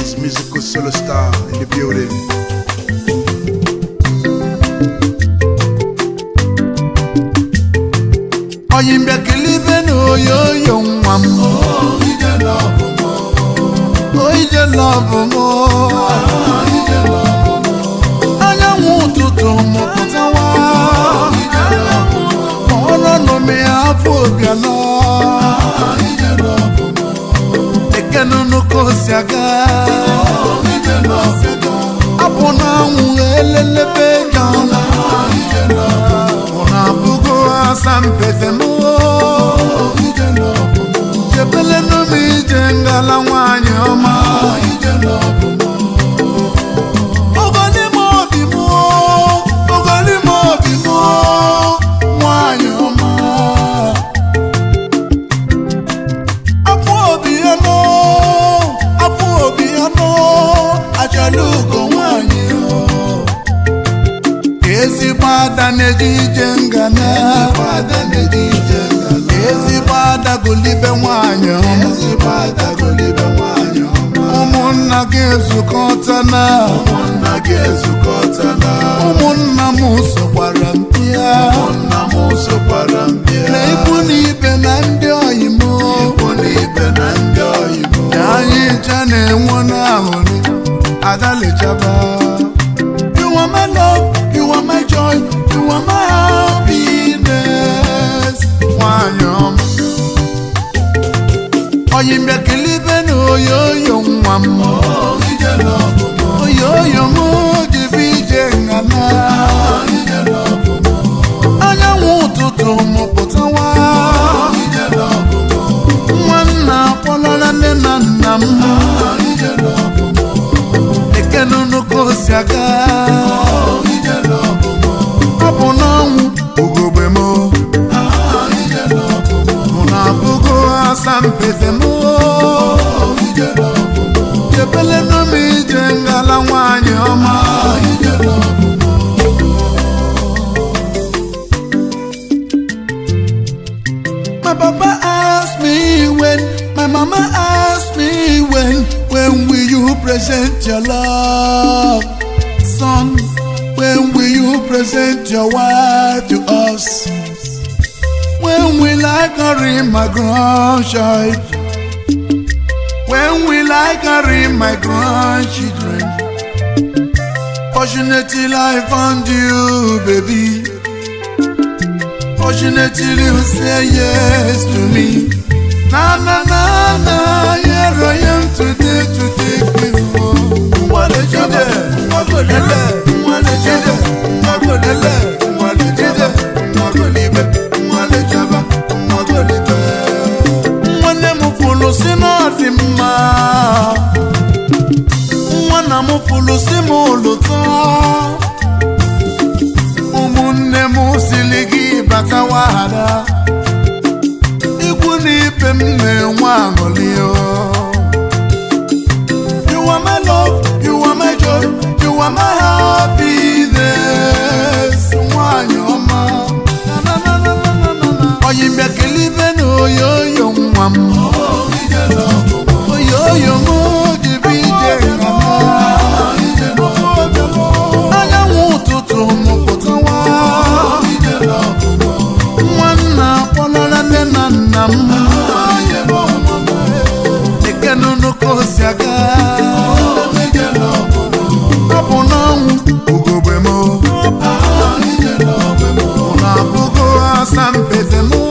is musical solo star in the building. Oyimbe kilibe no yo yo mwam. Oh, ije love mo. Oh, ije love mo. Ije love mo. Anya mututu mo putawa. Ije love mo. Oro no me afu biano. Ije love mo. Ekenu no kosiaga. Ije love mo. Apona ungelele pegana. Ije love mo. Ona bugo asampetemo. Ije love mo. Jebele no mi jengala wanyoma. Ije love mo. Ogani mo bimo. Ogani mo bimo. Wanyoma. Apu obiano. Apu obiano. Achaluko wanyo. Ezi bada neji jengana. Ezi bada neji jengana. Ezi bada gulibe wanyo. Ezi bada gulibe wanyo. Umunna gezu kotana. Umunna gezu kotana. Umunna muso kwarampia. Umunna muso kwarampia. Na ikuni ibe na ndi oyimo. Ikuni ibe na ndi oyimo. Yanyi chane wana honi. Adale chaba. You are my love. You are my joy, you are my happiness. Wanyom. Oyimbe kilibe no yo yo mwam. Oh, ije love mo. Oh, yo yo mo jibije ngana. Ije love mo. Anya mututu mo putawa. Ije love mo. Mwana polola nena nam. Ije love mo. Ekenu no kosiaga. Ije love mo. Aponawu ugogbe mo. Ije love mo. Muna bugo asampetemo. Ije love mo. Jebele no mi jengala wanyoma. Ije love mo. My papa asked me when, my mama asked me when will you present your love, son? When will you present your wife to us? When will I carry my grandchild? When will I carry my grandchildren? Fortunately I found you, baby. Fortunately you say yes to me. Na na na na, here I am today to take you home. What a jide, what a jide, what a jide, what a jide, what a jide, what a libe, what a jaba, what a libe. Mwane mufulu sinotima, mwana mufulu simuluta. Umunne musiligi batawada. You are my love, you are my joy, you are my happiness. Wanyoma. Na na na na na na. Oyimbe kilibe no yo yo mwam. Oh, ije love mo. Oh, yo yo mo jibije ngana. Ije love mo. Anya mututu mo putawa. Ije love mo. Mwana polola nena nam. Ekenu no kosiaga. Ije love mo. Aponawu ugogbe mo. Ije love mo. Una bugo asampetemo.